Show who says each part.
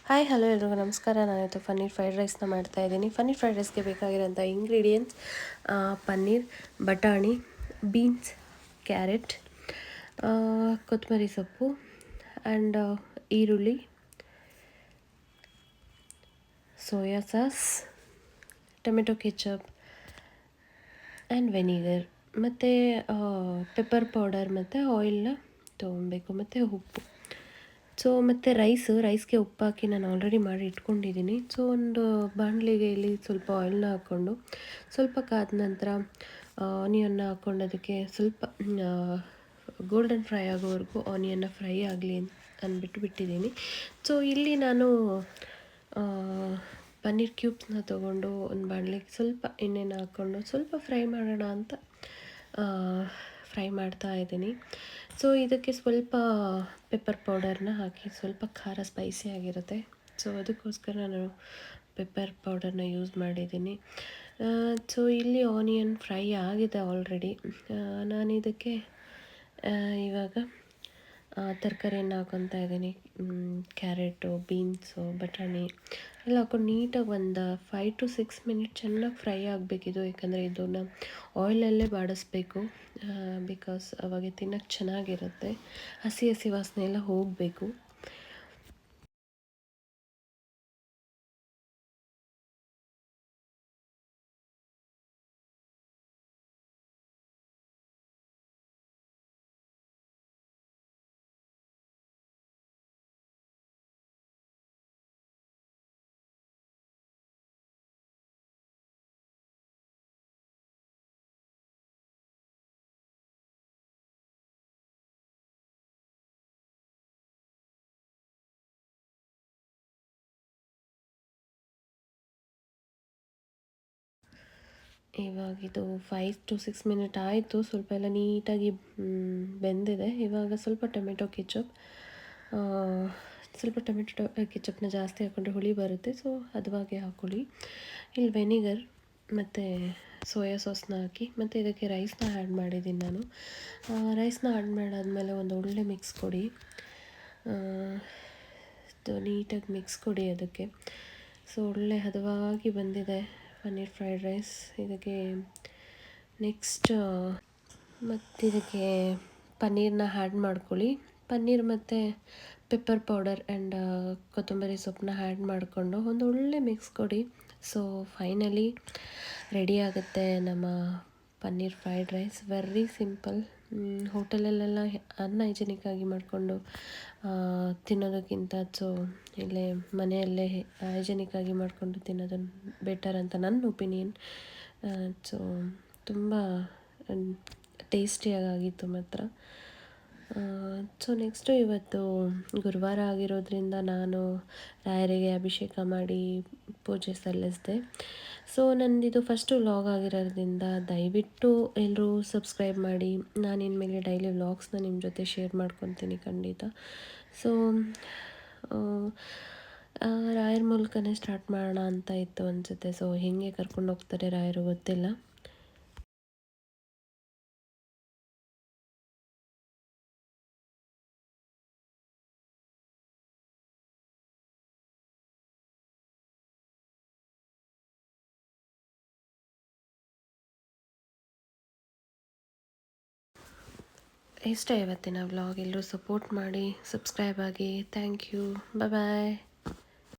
Speaker 1: Hi hello ಎಲ್ರಿಗೂ ನಮಸ್ಕಾರ. ನಾನಿವತ್ತು ಪನ್ನೀರ್ ಫ್ರೈಡ್ ರೈಸ್ನ ಮಾಡ್ತಾಯಿದ್ದೀನಿ. ಪನ್ನೀರ್ ಫ್ರೈಡ್ ರೈಸ್ಗೆ ಬೇಕಾಗಿರೋಂಥ ಇಂಗ್ರೀಡಿಯೆಂಟ್ಸ್ ಪನ್ನೀರ್, ಬಟಾಣಿ, ಬೀನ್ಸ್, ಕ್ಯಾರೆಟ್, ಕೊತ್ತಂಬರಿ ಸೊಪ್ಪು ಆ್ಯಂಡ್ ಈರುಳ್ಳಿ, soya sauce, tomato ketchup and vinegar ಮತ್ತು ಪೆಪ್ಪರ್ ಪೌಡರ್ ಮತ್ತು ಆಯಿಲ್ನ ತೊಗೊಬೇಕು ಮತ್ತು ಉಪ್ಪು. ಸೊ ಮತ್ತು ರೈಸ್ಗೆ ಉಪ್ಪು ಹಾಕಿ ನಾನು ಆಲ್ರೆಡಿ ಮಾಡಿ ಇಟ್ಕೊಂಡಿದ್ದೀನಿ. ಸೊ ಒಂದು ಬಾಣಲೆಗೆ ಇಲ್ಲಿ ಸ್ವಲ್ಪ ಆಯಿಲ್ನ ಹಾಕ್ಕೊಂಡು ಸ್ವಲ್ಪ ಕಾದ ನಂತರ ಆನಿಯನ್ನ ಹಾಕ್ಕೊಂಡು ಅದಕ್ಕೆ ಸ್ವಲ್ಪ ಗೋಲ್ಡನ್ ಫ್ರೈ ಆಗೋವರೆಗೂ ಆನಿಯನ್ನ ಫ್ರೈ ಆಗಲಿ ಅಂದ್ಬಿಟ್ಟು ಬಿಟ್ಟಿದ್ದೀನಿ. ಸೊ ಇಲ್ಲಿ ನಾನು ಪನ್ನೀರ್ ಕ್ಯೂಬ್ಸ್ನ ತೊಗೊಂಡು ಒಂದು ಬಾಣಲೆಗೆ ಸ್ವಲ್ಪ ಎಣ್ಣೆನ ಹಾಕ್ಕೊಂಡು ಸ್ವಲ್ಪ ಫ್ರೈ ಮಾಡೋಣ ಅಂತ ಫ್ರೈ ಮಾಡ್ತಾ ಇದ್ದೀನಿ. ಸೊ ಇದಕ್ಕೆ ಸ್ವಲ್ಪ ಪೆಪ್ಪರ್ ಪೌಡರ್ನ ಹಾಕಿ ಸ್ವಲ್ಪ ಖಾರ ಸ್ಪೈಸಿ ಆಗಿರುತ್ತೆ. ಸೊ ಅದಕ್ಕೋಸ್ಕರ ನಾನು ಪೆಪ್ಪರ್ ಪೌಡರ್ನ ಯೂಸ್ ಮಾಡಿದ್ದೀನಿ. ಸೊ ಇಲ್ಲಿ ಆನಿಯನ್ ಫ್ರೈ ಆಗಿದೆ ಆಲ್ರೆಡಿ. ನಾನು ಇದಕ್ಕೆ ಇವಾಗ ತರಕಾರಿಯನ್ನು ಹಾಕ್ಕೊತಾ ಇದ್ದೀನಿ. ಕ್ಯಾರೆಟು, ಬೀನ್ಸು, ಬಟಾಣಿ ಎಲ್ಲ ಹಾಕ್ಕೊಂಡು ನೀಟಾಗಿ ಒಂದು 5 to 6 ಮಿನಿಟ್ ಚೆನ್ನಾಗಿ ಫ್ರೈ ಆಗಬೇಕಿದು. ಯಾಕಂದರೆ ಇದನ್ನು ಆಯಿಲಲ್ಲೇ ಬಾಡಿಸ್ಬೇಕು, ಬಿಕಾಸ್ ಅವಾಗ ತಿನ್ನೋಕ್ಕೆ ಚೆನ್ನಾಗಿರುತ್ತೆ. ಹಸಿ ವಾಸನೆ ಎಲ್ಲ ಹೋಗಬೇಕು. ಇವಾಗ ಇದು 5 to 6 ಮಿನಿಟ್ ಆಯಿತು. ಸ್ವಲ್ಪ ಎಲ್ಲ ನೀಟಾಗಿ ಬೆಂದಿದೆ. ಇವಾಗ ಸ್ವಲ್ಪ ಟೊಮೆಟೊ ಕೆಚಪ್ನ ಜಾಸ್ತಿ ಹಾಕ್ಕೊಂಡ್ರೆ ಹುಳಿ ಬರುತ್ತೆ. ಸೊ ಹದವಾಗಿ ಹಾಕ್ಕೊಳ್ಳಿ. ಇಲ್ಲಿ ವೆನಿಗರ್ ಮತ್ತು ಸೋಯಾ ಸಾಸ್ನ ಹಾಕಿ ಮತ್ತು ಇದಕ್ಕೆ ರೈಸ್ನ ಆ್ಯಡ್ ಮಾಡಿದ್ದೀನಿ ನಾನು. ರೈಸ್ನ ಆ್ಯಡ್ ಮಾಡಾದಮೇಲೆ ಒಂದು ಒಳ್ಳೆ ಮಿಕ್ಸ್ ಕೊಡಿ. ನೀಟಾಗಿ ಮಿಕ್ಸ್ ಕೊಡಿ ಅದಕ್ಕೆ. ಸೊ ಒಳ್ಳೆ ಹದವಾಗಿ ಬಂದಿದೆ ಪನ್ನೀರ್ ಫ್ರೈಡ್ ರೈಸ್. ಇದಕ್ಕೆ ನೆಕ್ಸ್ಟ್ ಇದಕ್ಕೆ ಪನ್ನೀರನ್ನ ಆ್ಯಡ್ ಮಾಡ್ಕೊಳ್ಳಿ. ಪನ್ನೀರ್ ಮತ್ತು ಪೆಪ್ಪರ್ ಪೌಡರ್ ಆ್ಯಂಡ್ ಕೊತ್ತಂಬರಿ ಸೊಪ್ಪನ್ನ ಆ್ಯಡ್ ಮಾಡಿಕೊಂಡು ಒಂದು ಒಳ್ಳೆ ಮಿಕ್ಸ್ ಕೊಡಿ. ಸೊ ಫೈನಲಿ ರೆಡಿ ಆಗುತ್ತೆ ನಮ್ಮ paneer fried rice. Very simple. ಹೋಟೆಲಲ್ಲೆಲ್ಲ ಅನ್ಹೈಜಿನಿಕ್ ಆಗಿ ಮಾಡಿಕೊಂಡು ತಿನ್ನೋದಕ್ಕಿಂತ ಸೊ ಇಲ್ಲೇ ಮನೆಯಲ್ಲೇ ಹೈಜೆನಿಕ್ ಆಗಿ ಮಾಡಿಕೊಂಡು ತಿನ್ನೋದು ಬೆಟರ್ ಅಂತ ನನ್ನ ಒಪಿನಿಯನ್. ಸೊ ತುಂಬ ಟೇಸ್ಟಿಯಾಗಿತ್ತು ಮಾತ್ರ. ಸೊ ನೆಕ್ಸ್ಟು ಇವತ್ತು ಗುರುವಾರ ಆಗಿರೋದ್ರಿಂದ ನಾನು ರಾಯರಿಗೆ ಅಭಿಷೇಕ ಮಾಡಿ ಪೂಜೆ ಸಲ್ಲಿಸಿದೆ. ಸೊ ನಂದಿದು ಫಸ್ಟು ವ್ಲಾಗ್ ಆಗಿರೋದ್ರಿಂದ ದಯವಿಟ್ಟು ಎಲ್ಲರೂ ಸಬ್ಸ್ಕ್ರೈಬ್ ಮಾಡಿ. ನಾನು ಇನ್ಮೇಲೆ ಡೈಲಿ ವ್ಲಾಗ್ಸ್ನ ನಿಮ್ಮ ಜೊತೆ ಶೇರ್ ಮಾಡ್ಕೊತೀನಿ ಖಂಡಿತ. ಸೊ ರಾಯರ ಮೂಲಕನೇ ಸ್ಟಾರ್ಟ್ ಮಾಡೋಣ ಅಂತ ಇತ್ತು ಅನಿಸುತ್ತೆ. ಸೊ ಹೇಗೆ ಕರ್ಕೊಂಡು ಹೋಗ್ತಾರೆ ರಾಯರು ಗೊತ್ತಿಲ್ಲ. ಇಷ್ಟ ಇವತ್ತಿನ ವ್ಲಾಗ್. ಎಲ್ಲರೂ ಸಪೋರ್ಟ್ ಮಾಡಿ, ಸಬ್ಸ್ಕ್ರೈಬ್ ಆಗಿ. Thank you. ಬಾಯ್.